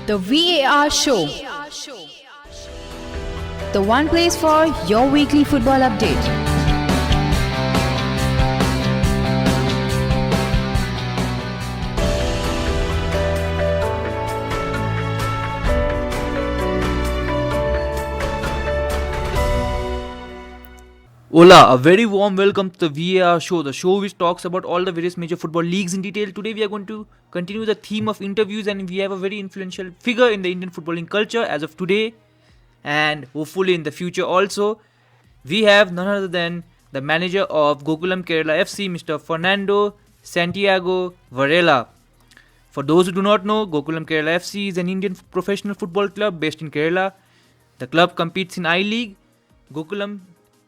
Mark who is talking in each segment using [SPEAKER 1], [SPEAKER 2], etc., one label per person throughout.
[SPEAKER 1] The VAR Show. The one place for your weekly football update.
[SPEAKER 2] Hola, a very warm welcome to the VAR show, the show which talks about all the various major football leagues in detail. Today we are going to continue the theme of interviews, and we have a very influential figure in the Indian footballing culture as of today and hopefully in the future also. We have none other than the manager of Gokulam Kerala FC, Mr. Fernando Santiago Varela. For those who do not know, Gokulam Kerala FC is an Indian professional football club based in Kerala. The club competes in I-League. Gokulam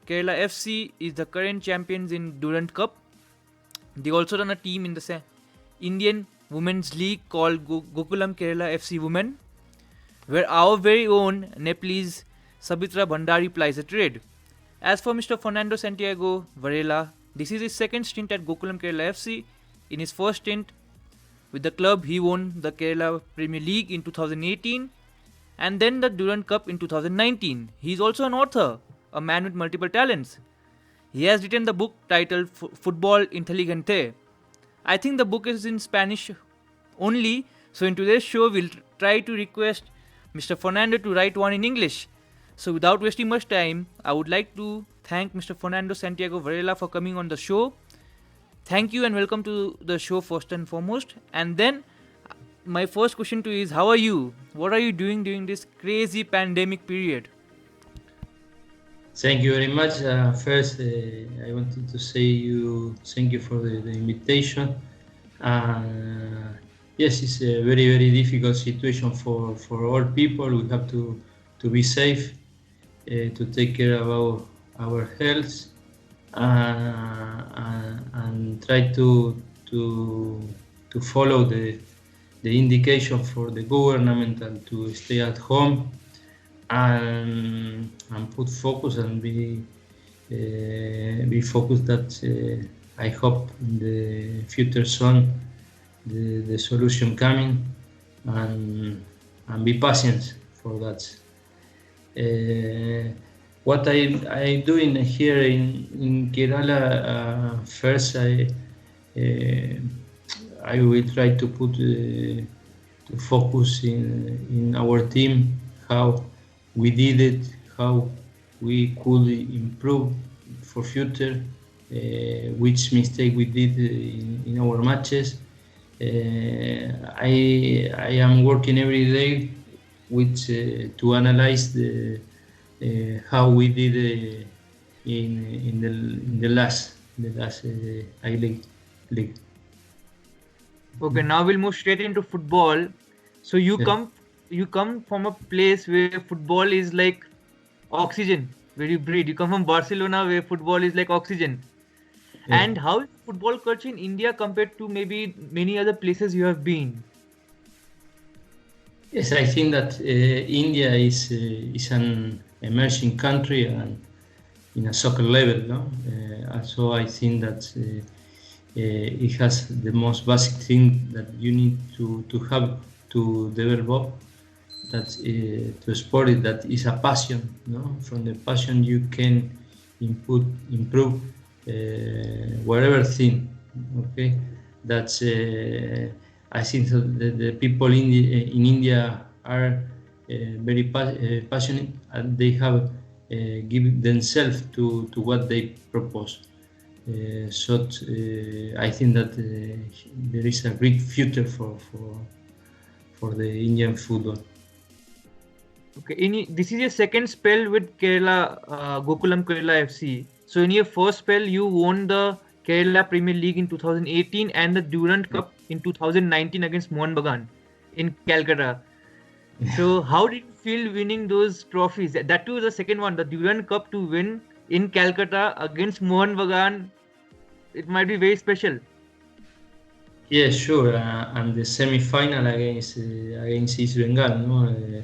[SPEAKER 2] Kerala FC is the current champions in Durand Cup. They also run a team in the Indian Women's League called Gokulam Kerala FC Women, where our very own Nepalese Sabitra Bhandari plies a trade. As for Mr. Fernando Santiago Varela, this is his second stint at Gokulam Kerala FC. In his first stint with the club, he won the Kerala Premier League in 2018 and then the Durand Cup in 2019. He is also an author, a man with multiple talents. He has written the book titled Futbol Inteligente. I think the book is in Spanish only, so in today's show we'll try to request Mr. Fernando to write one in English. So without wasting much time, I would like to thank Mr. Fernando Santiago Varela for coming on the show. Thank you and welcome to the show first and foremost. And then my first question to you is, how are you? What are you doing during this crazy pandemic period?
[SPEAKER 3] Thank you very much. First, I wanted to say thank you for the invitation. Yes, it's a very, very difficult situation for all people. We have to be safe, to take care about our health, and try to follow the indication for the government and to stay at home. And put focus and be focused that I hope in the future soon the solution coming, and be patient for that. What I doing here in Kerala, first I will try to put to focus in our team, how we did it, how we could improve for future, which mistake we did in our matches. I am working every day with to analyze how we did in the last I-League.
[SPEAKER 2] Okay, now we'll move straight into football. So you come from a place where football is like oxygen, where you breathe. You come from Barcelona, where football is like oxygen. Yeah. And how is football culture in India compared to maybe many other places you have been?
[SPEAKER 3] Yes, I think that India is an emerging country and in a soccer level. No? Also, I think that it has the most basic thing that you need to have to develop. That to sport it, that is a passion. No, from the passion you can improve whatever thing. Okay, that's I think the people in India are very passionate, and they have given themselves to what they propose. So I think that there is a great future for the Indian football.
[SPEAKER 2] Okay, this is your second spell with Kerala, Gokulam Kerala FC. So in your first spell, you won the Kerala Premier League in 2018 and the Durand Cup in 2019 against Mohun Bagan in Calcutta. So how did you feel winning those trophies? That too, the second one, the Durand Cup, to win in Calcutta against Mohun Bagan. It might be very special.
[SPEAKER 3] Yeah, sure. And the semi-final against East Bengal, no?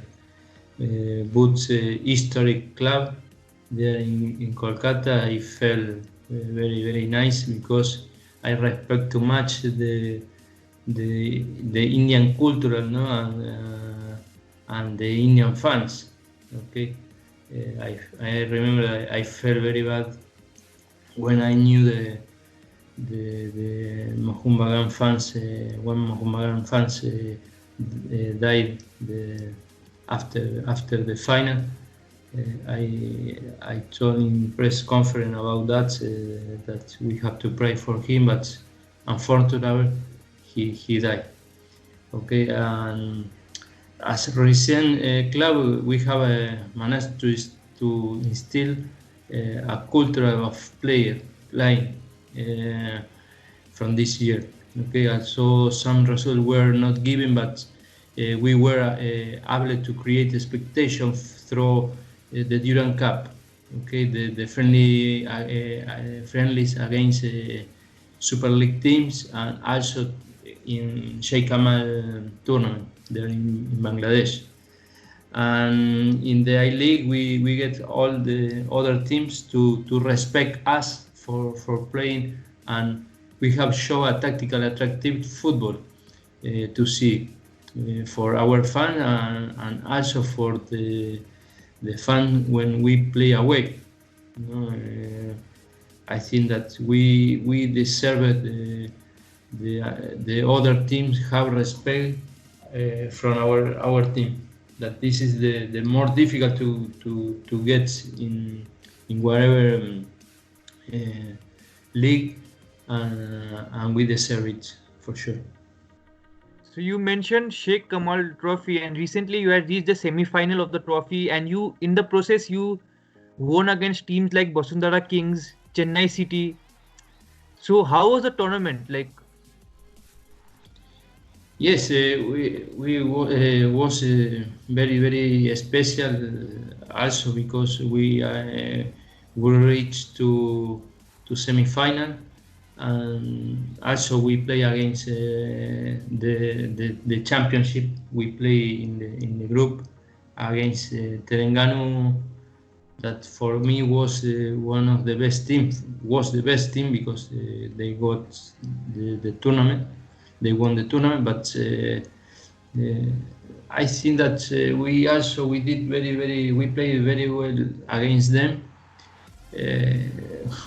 [SPEAKER 3] Both historic club there in Kolkata. I felt very, very nice because I respect too much the Indian culture, no, and and the Indian fans. Okay, I remember I felt very bad when I knew the Mohun Bagan fans, when Mohun Bagan fans died after the final. I told in press conference about that we have to pray for him, but unfortunately he died. Okay, and as a recent club, we have managed to instill a culture of playing from this year. Okay, also some results were not given, but we were able to create expectation through the Durand Cup. Okay, the friendlies against Super League teams, and also in Sheikh Kamal tournament there in Bangladesh. And in the I-League, we get all the other teams to respect us for playing, and we have shown a tactical attractive football to see for our fan, and also for the fan when we play away. I think that we deserve the other teams have respect from our team. That this is the more difficult to get in whatever league, and we deserve it for sure.
[SPEAKER 2] So you mentioned Sheikh Kamal Trophy, and recently you had reached the semi-final of the trophy, and you, in the process, you won against teams like Basundhara Kings, Chennai City. So how was the tournament like?
[SPEAKER 3] Yes, we was very special, also because we reached to semi-final, and also we play against the championship. We play in the group against Telangana. That for me was one of the best teams. Was the best team because they got the tournament. They won the tournament, but I think that we did we played very well against them.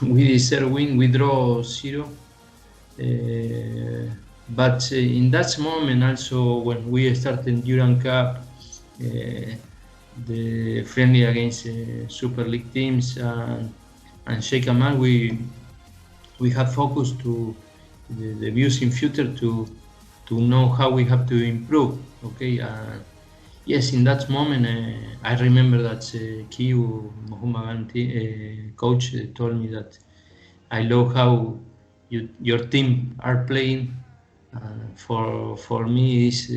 [SPEAKER 3] We deserve win. We draw 0. But in that moment, also when we started Durand Cup, the friendly against Super League teams and Sheikh Kamal, we have focused to the views in future to know how we have to improve. Okay, yes, in that moment I remember that Kiyu Mohammed coach told me that I love how your team are playing. For me is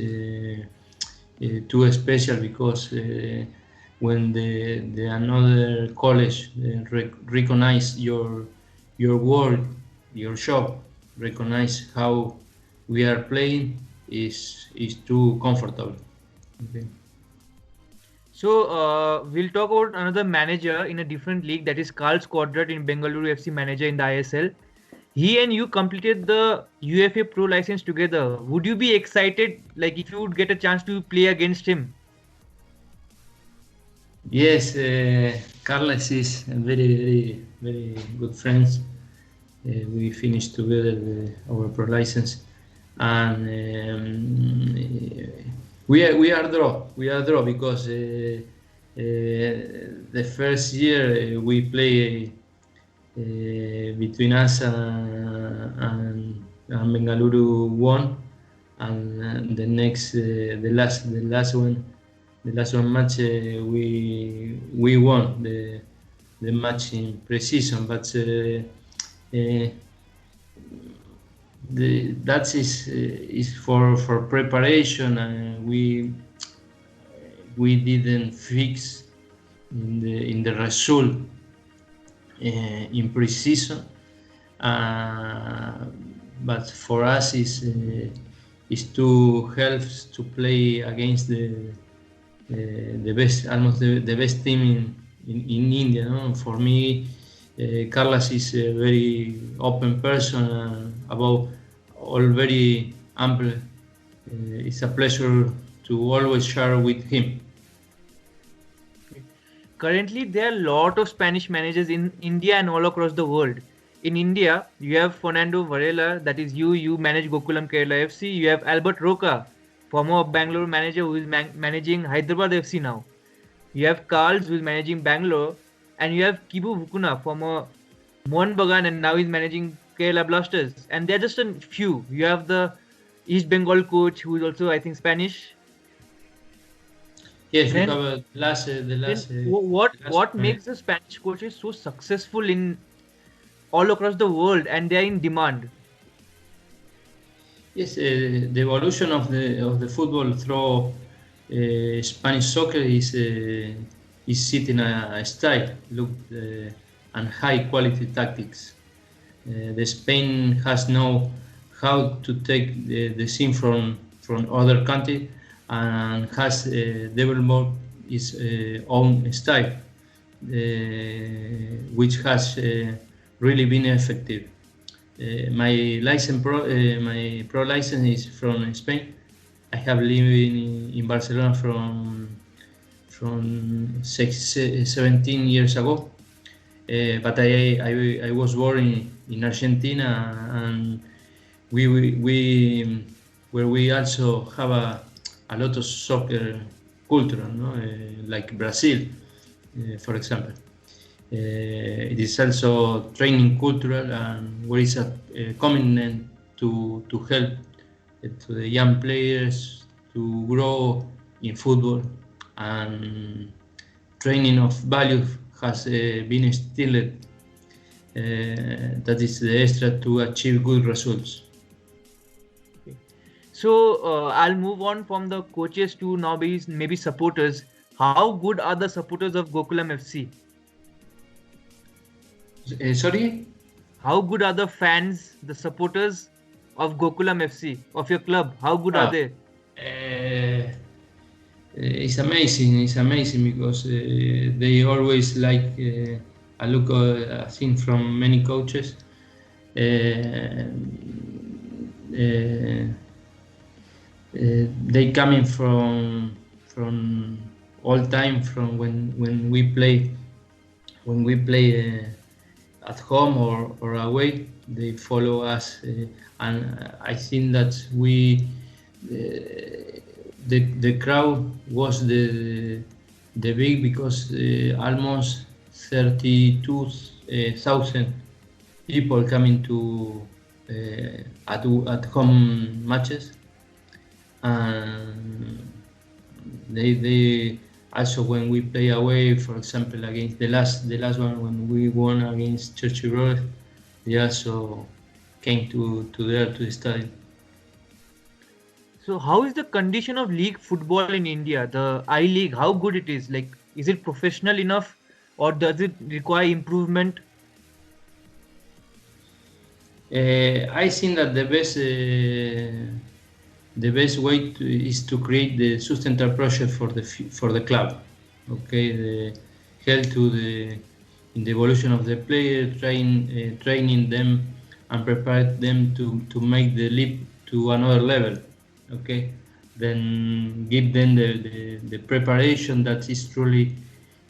[SPEAKER 3] too special because when the another college recognize your work, your job, recognize how we are playing is too comfortable. Okay.
[SPEAKER 2] So we'll talk about another manager in a different league, that is Carl Squadrat in Bengaluru FC manager in the ISL. He and you completed the UFA Pro license together. Would you be excited, like if you would get a chance to play against him?
[SPEAKER 3] Yes, Carlos is very good friends. We finished together our pro license, and we are draw because the first year we play between us and Bengaluru won, and the last match we won the match in pre-season, but that is for preparation, and we didn't fix in the result in pre-season, but for us is to help to play against the best, almost the best team in India. No? For me, Carlos is a very open person, about all very humble. It's a pleasure to always share with him.
[SPEAKER 2] Currently, there are a lot of Spanish managers in India and all across the world. In India, you have Fernando Varela, that is you. You manage Gokulam Kerala FC. You have Albert Roca, former Bangalore manager who is managing Hyderabad FC now. You have Carls who is managing Bangalore, and you have Kibu Vukuna, former Mohan Bagan, and now he's managing Kerala Blasters. And they're just a few. You have the East Bengal coach who is also, I think, Spanish.
[SPEAKER 3] Yes, we
[SPEAKER 2] Then,
[SPEAKER 3] have the last.
[SPEAKER 2] what makes the Spanish coaches so successful in all across the world, and they are in demand?
[SPEAKER 3] Yes, the evolution of the football through Spanish soccer is setting a style, look, and high quality tactics. The Spain has know how to take the scene from other countries and has developed its own style, which has really been effective. My pro license is from Spain. I have lived in Barcelona from 17 years ago, but I was born in Argentina, and we also have a lot of soccer culture, no? Like Brazil, for example. It is also training cultural, and where is a commitment to help to the young players to grow in football, and training of value has been instilled. That is the extra to achieve good results.
[SPEAKER 2] So I'll move on from the coaches to now maybe supporters. How good are the supporters of Gokulam FC?
[SPEAKER 3] Sorry?
[SPEAKER 2] How good are the fans, the supporters of Gokulam FC, of your club? How good are they?
[SPEAKER 3] It's amazing because they always like I look I think from many coaches. They coming from all time from when we play at home or away. They follow us, and I think that the crowd was the big, because almost 32,000 people coming to at home matches, and they also, when we play away, for example against the last one when we won against Churchill Road, they also came to the stadium.
[SPEAKER 2] So how is the condition of league football in India, the I League? How good it is? Like, is it professional enough, or does it require improvement?
[SPEAKER 3] I think that the best way is to create the sustainable project for the club. Okay, the help in the evolution of the player, training them and prepare them to make the leap to another level. Okay, then give them the preparation that is truly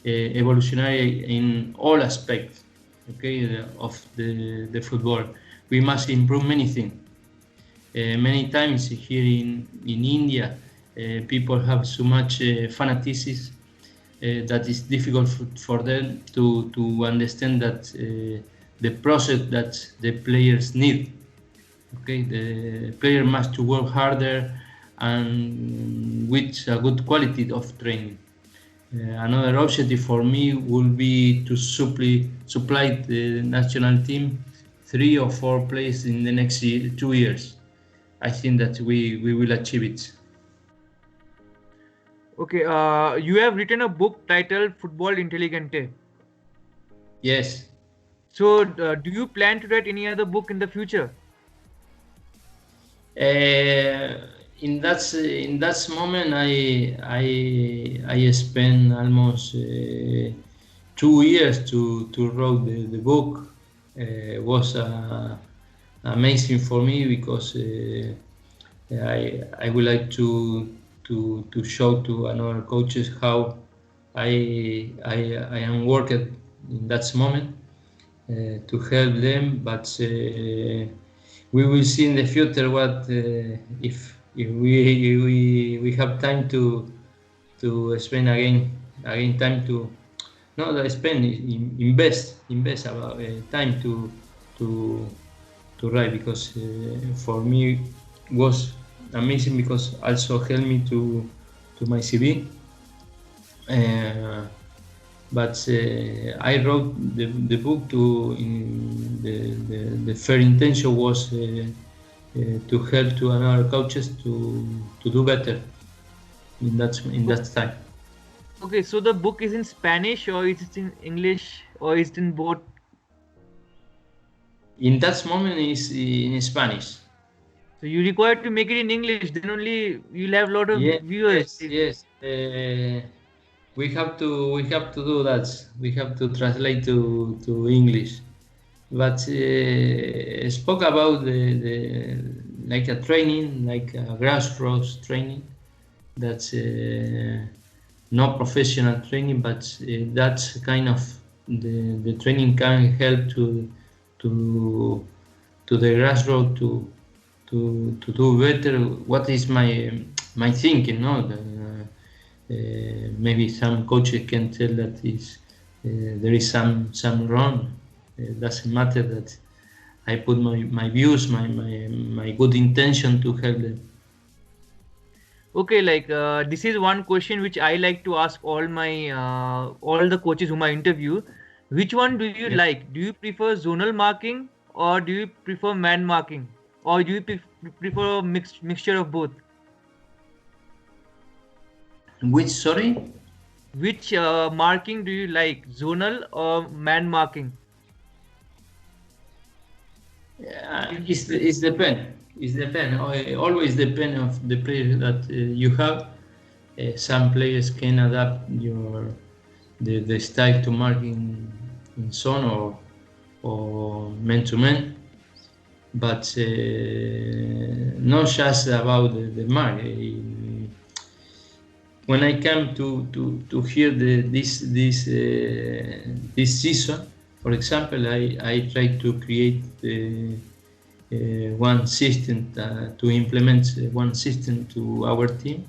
[SPEAKER 3] evolutionary in all aspects. Okay, of the football. We must improve many things. Many times here in India, people have so much fanaticism that is difficult for them to understand that the process that the players need. Okay, the player must work harder and with a good quality of training. Another objective for me will be to supply the national team 3 or 4 players in the next 2 years. I think that we will achieve it.
[SPEAKER 2] Okay, you have written a book titled Futbol Inteligente.
[SPEAKER 3] Yes.
[SPEAKER 2] So do you plan to write any other book in the future?
[SPEAKER 3] In that moment, I spent almost 2 years to write the book. Was amazing for me because I would like to to show to another coaches how I am working in that moment to help them. But we will see in the future what if we have time to spend again time to not spend invest about time to write, because for me was amazing, because also helped me to my CV. But I wrote the book to in the fair intention was to help to another coaches to do better in that time.
[SPEAKER 2] Okay, so the book is in Spanish or is it in English or is it in both?
[SPEAKER 3] In that moment is in Spanish.
[SPEAKER 2] So you require to make it in English, then only you'll have a lot of viewers.
[SPEAKER 3] Yes. We have to do that. We have to translate to English. But spoke about the like a training, like a grassroots training. That's not professional training, but that's kind of the training can help to the grassroots to do better. What is my thinking? No, maybe some coaches can tell that there is some wrong. It doesn't matter that I put my views, my good intention to help them.
[SPEAKER 2] Okay, like this is one question which I like to ask all my all the coaches whom I interview. Which one do you like? Do you prefer zonal marking or do you prefer man marking, or do you prefer a mixture of both?
[SPEAKER 3] Which, sorry?
[SPEAKER 2] Which marking do you like, zonal or man marking?
[SPEAKER 3] It's depend. It's depend. Always depend of the player that you have. Some players can adapt the style to mark in zone or man to man, but not just about the mark. When I come to hear this season, for example, I try to create one system to implement one system to our team,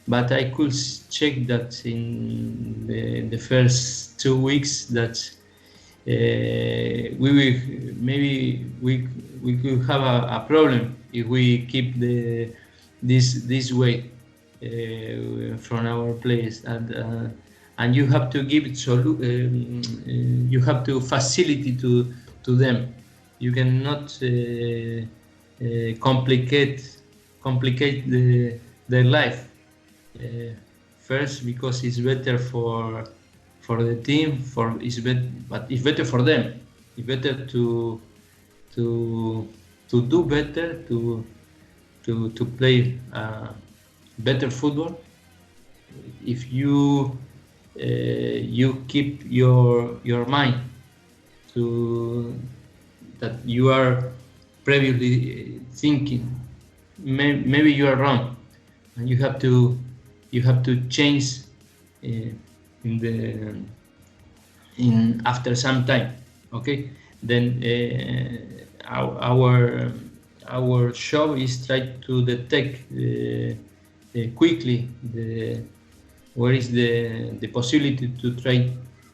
[SPEAKER 3] but I could check that in the first 2 weeks that we will maybe we could have a problem if we keep this way from our players, and you have to give it you have to facility to them. You cannot complicate their life. First, because it's better for the team, but it's better for them. It's better to do better, to play better football. If you keep your mind to that you are previously thinking, maybe you are wrong, and you have to change after some time. Okay, then our job is try to detect quickly where is the possibility to try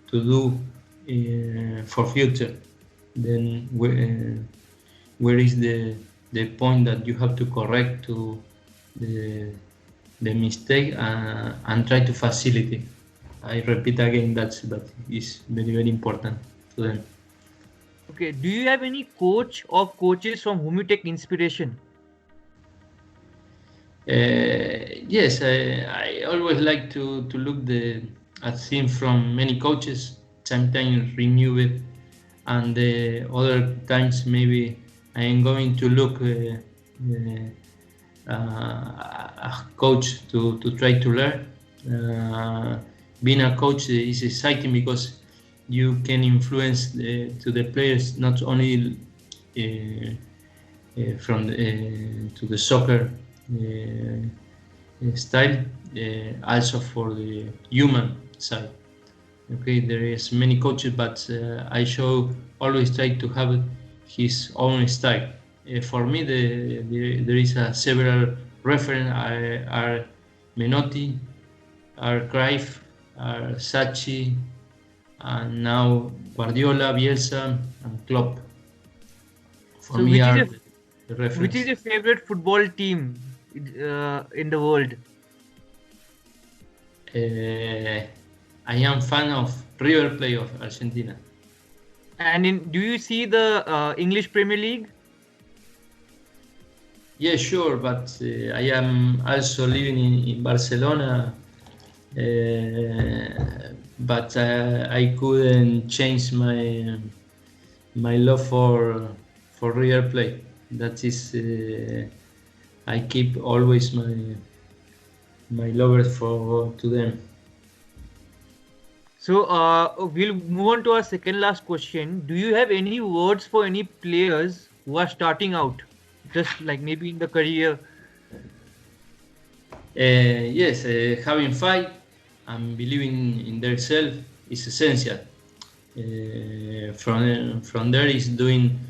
[SPEAKER 3] to do for future. Then where is the point that you have to correct to the mistake and try to facilitate. I repeat again, that is very, very important to them.
[SPEAKER 2] Okay, do you have any coach or coaches from whom you take inspiration?
[SPEAKER 3] Yes, I always like to look at things from many coaches, sometimes renew it, and other times maybe I am going to look a coach to try to learn. Being a coach is exciting because you can influence to the players, not only from to the soccer style, also for the human side. Okay, there is many coaches, but I show always try to have his own style. For me, there is several reference are Menotti, are Cruyff, are Sachi, and now Guardiola, Bielsa, and Klopp. For
[SPEAKER 2] So
[SPEAKER 3] me,
[SPEAKER 2] which is
[SPEAKER 3] are
[SPEAKER 2] your
[SPEAKER 3] the
[SPEAKER 2] which is
[SPEAKER 3] reference.
[SPEAKER 2] your favorite football team in the world?
[SPEAKER 3] I am fan of River Plate of Argentina.
[SPEAKER 2] And do you see the English Premier League?
[SPEAKER 3] Yeah, sure, but I am also living in Barcelona, but I couldn't change my love for River Plate. That is, I keep always my love for to them.
[SPEAKER 2] So we'll move on to our second last question. Do you have any words for any players who are starting out, just like maybe in the career?
[SPEAKER 3] Yes, having fight and believing in themselves is essential. From there is doing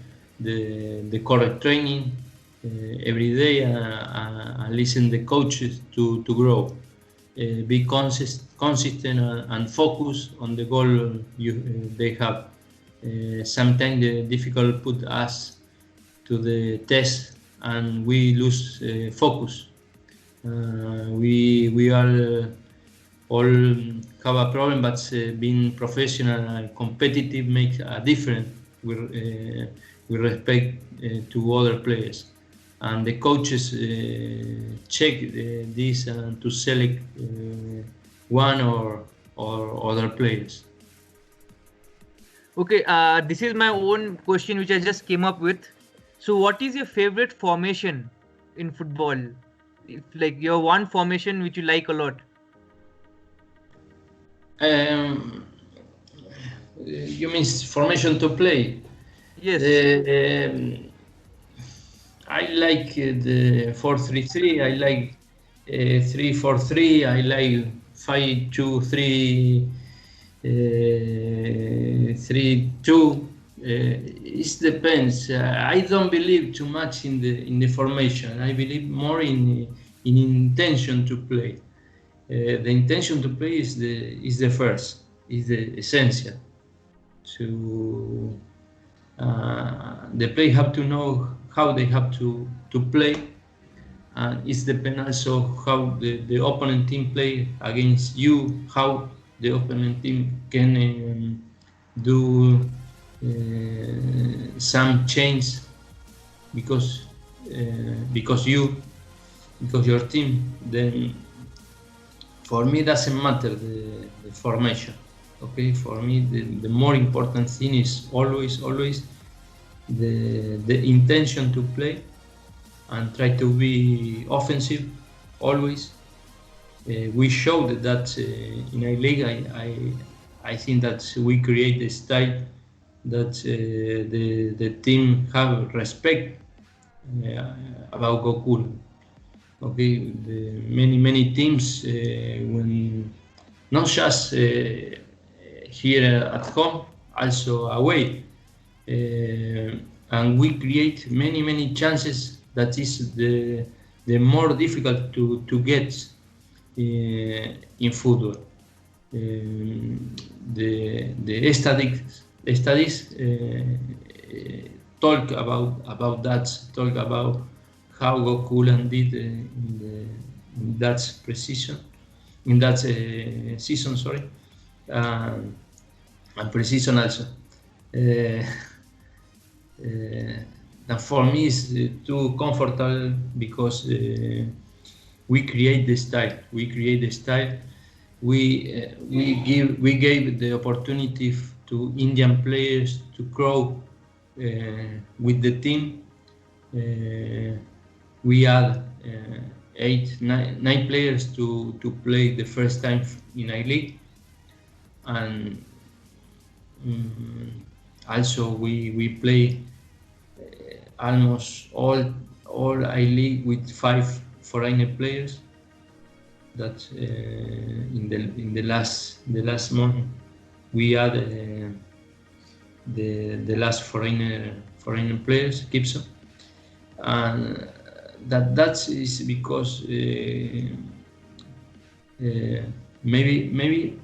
[SPEAKER 3] the correct training every day and listen the coaches to grow. Be consistent and focus on the goal they have. Sometimes the difficult put us to the test and we lose focus. We all have a problem, but being professional and competitive makes a difference with respect to other players. And the coaches check this to select one or other players.
[SPEAKER 2] Okay, this is my own question which I just came up with. So, what is your favorite formation in football? If, like your one formation which you like a lot.
[SPEAKER 3] You mean formation to play?
[SPEAKER 2] Yes.
[SPEAKER 3] I like the 4-3-3. I like 3-4-3. I like 5-2-3. 3-2. It depends. I don't believe too much in the formation. I believe more in intention to play. The intention to play is the first, is the essential. So the player have to know how they have to play, and it depends also how the opponent team play against you, how the opponent team can do some change because your team. Then for me doesn't matter the formation. Okay, for me the more important thing is always the intention to play and try to be offensive always. We showed that in a league. I think that we create a style that the team have respect about Gokulam. Okay, many teams when not just here at home, also away, and we create many chances. That is the more difficult to get in football. The studies talk about that. Talk about how Gokulam did in that precision, in that season. Sorry, and precision also. And for me, it's too comfortable because we create the style. We create the style. We gave the opportunity to Indian players to grow with the team. We had 9 players to play the first time in a league, and also we play almost all I league with 5 foreigner players. that in the last month we add the last foreigner players, Gibson, and that is because maybe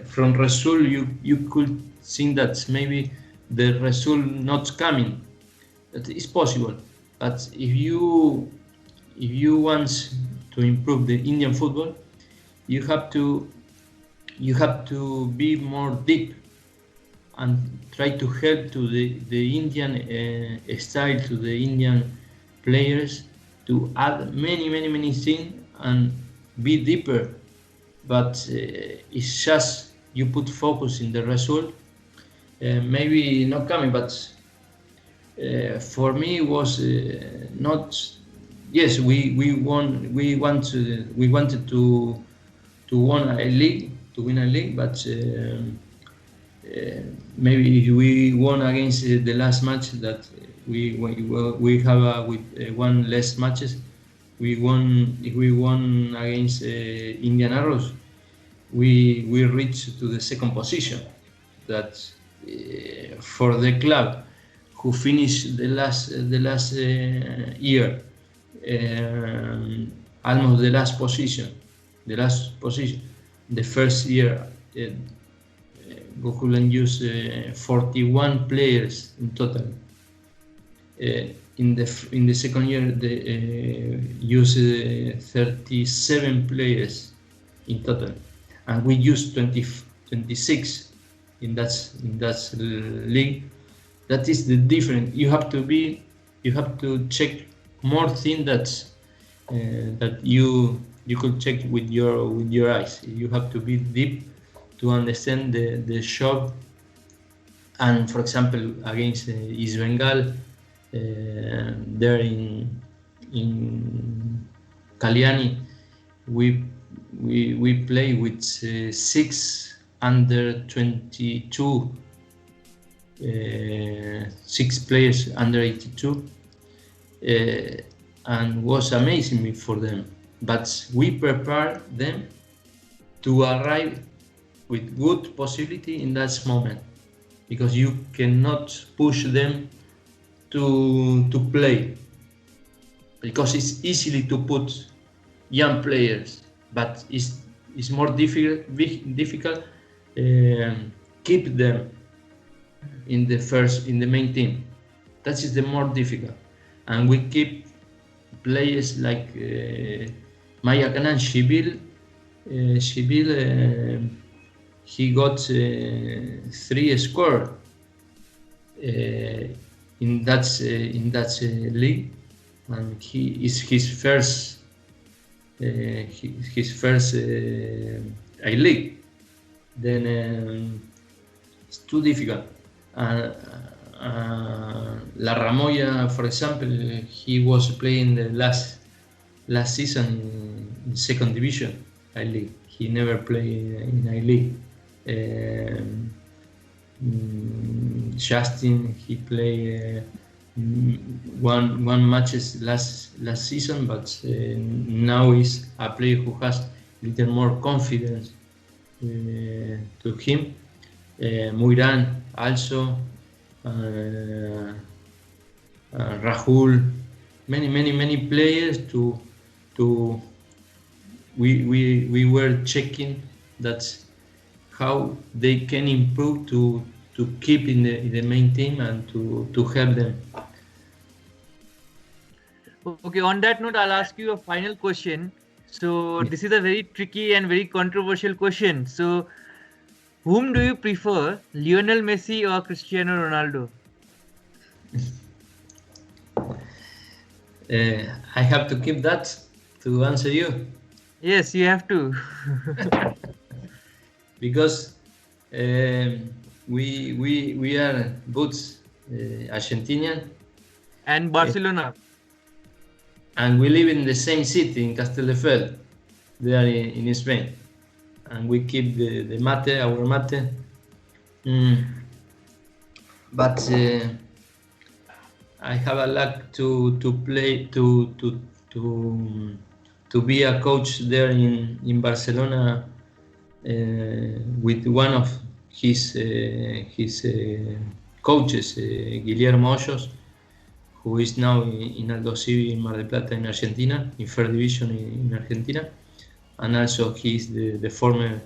[SPEAKER 3] from result you could think that maybe the result not coming. That is possible, but if you want to improve the Indian football, you have to be more deep and try to help to the Indian style, to the Indian players, to add many things and be deeper. But it's just you put focus in the result, maybe not coming. But for me it was not. Yes, we wanted to win a league, but maybe if we won against the last match that we have with one less matches, if we won against Indian Arrows, we reached to the second position. That for the club who finished the last year almost the last position. The first year, Gokulam used 41 players in total. In the second year, they used 37 players in total, and we used 26 in that league. That is the difference. You have to check more things that you could check with your eyes. You have to be deep to understand the job. And for example, against East Bengal, there in Kalyani, we play with 6 under 22, 6 players under 82. And was amazing for them, but we prepared them to arrive with good possibility in that moment, because you cannot push them to play, because it's easily to put young players, but it's more difficult keep them in the main team. That is the more difficult. And we keep players like Maya Kanan, Shibil, he got 3 scores in that league, and he is his first A-League. Then it's too difficult. La Ramoya, for example, he was playing the last season in second division A-League. He never played in A-League. Justin, he played one matches last season, but now is a player who has little more confidence to him. Muiran also. Rahul, many players we were checking that how they can improve to keep in the main team and to help them.
[SPEAKER 2] Okay, on that note, I'll ask you a final question. So this is a very tricky and very controversial question. So whom do you prefer, Lionel Messi or Cristiano Ronaldo?
[SPEAKER 3] I have to keep that to answer you.
[SPEAKER 2] Yes, you have to.
[SPEAKER 3] Because we are both Argentinian
[SPEAKER 2] And Barcelona.
[SPEAKER 3] And we live in the same city in Castelldefels, there in Spain, and we keep the mate, our mate. But I have a luck to play to to be a coach there in Barcelona with one of his coaches, Guillermo Hoyos, who is now in Aldo Civi in Mar del Plata in Argentina, in third division in Argentina, and also he's the former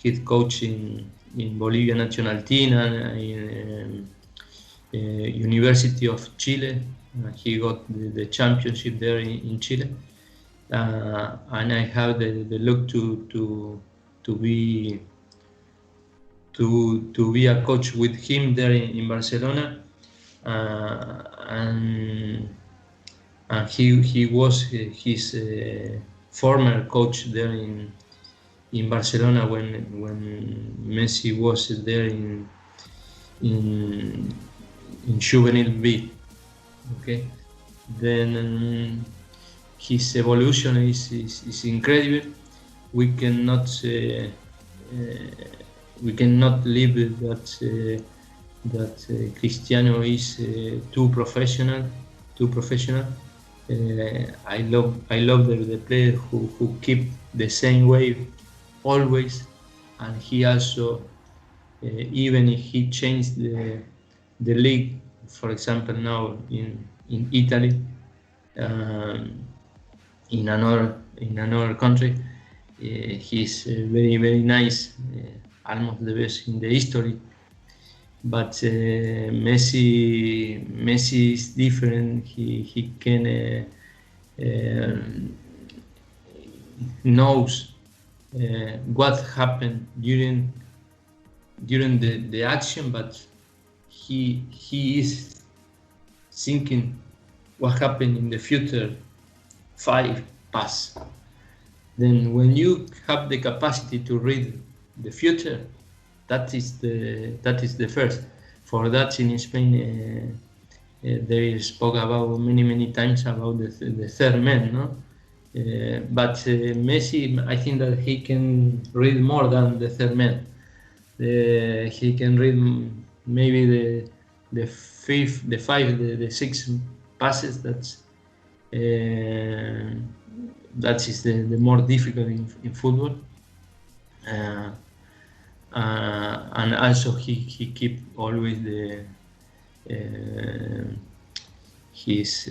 [SPEAKER 3] head coach in Bolivia National Team and in University of Chile. He got the championship there in Chile, and I have the luck to be a coach with him there in Barcelona, and he was his former coach there in Barcelona when Messi was there in Juvenil B. Okay, then his evolution is incredible. We cannot leave that Cristiano is too professional. I love the player who keep the same way always, and he also even if he changed the league, for example now in Italy, in another country, he's very very nice, almost the best in the history. But Messi is different. He can knows what happened during the action, but he is thinking what happened in the future 5 pass. Then when you have the capacity to read the future, that is the first. For that in Spain they spoke about many times about the third man, no? But Messi, I think that he can read more than the third man. He can read maybe the 5, the 6 passes. That is the more difficult in football. And also he keep always his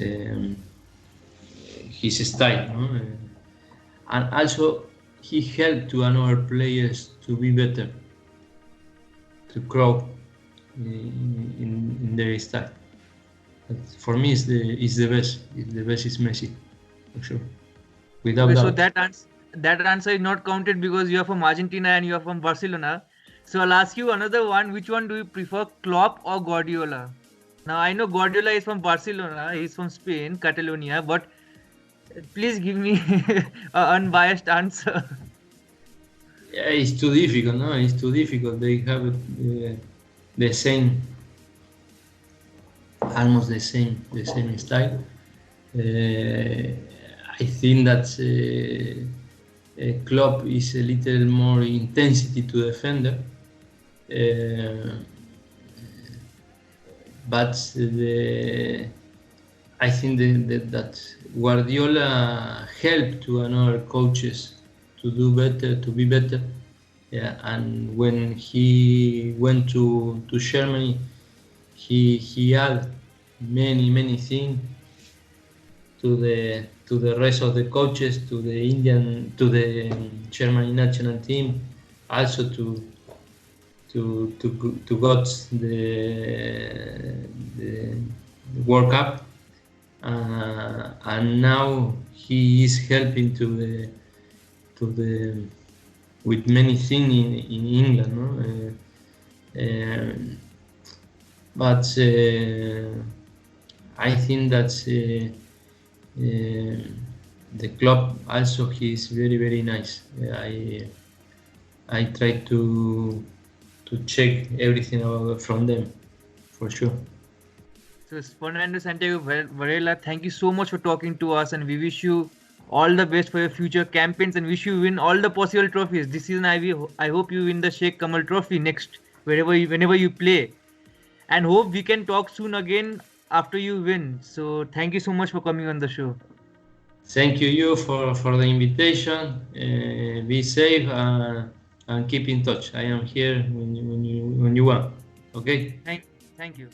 [SPEAKER 3] style, no? And also he helped to another players to be better, to grow in their style. But for me, is the best. The best is Messi, for sure, without
[SPEAKER 2] Okay,
[SPEAKER 3] doubt.
[SPEAKER 2] so that answer is not counted because you are from Argentina and you are from Barcelona. So I'll ask you another one. Which one do you prefer, Klopp or Guardiola? Now I know Guardiola is from Barcelona. He's from Spain, Catalonia. But please give me an unbiased answer.
[SPEAKER 3] Yeah, it's too difficult. No, it's too difficult. They have the same, almost the same style. I think that Klopp is a little more intensity to defender, but I think that Guardiola helped to another coaches to do better, to be better. Yeah, and when he went to Germany, he had many things to the rest of the coaches, to the Germany national team, also to got the World Cup, and now he is helping to the with many things in England, no? But I think that the club also he is very nice. I try to check everything from them, for sure.
[SPEAKER 2] So Fernando Santiago Varela, thank you so much for talking to us, and we wish you all the best for your future campaigns and wish you win all the possible trophies. This season I hope you win the Sheikh Kamal Trophy next whenever you play, and hope we can talk soon again after you win. So thank you so much for coming on the show.
[SPEAKER 3] Thank you for the invitation. Be safe and keep in touch. I am here when you want. Okay.
[SPEAKER 2] Thank you.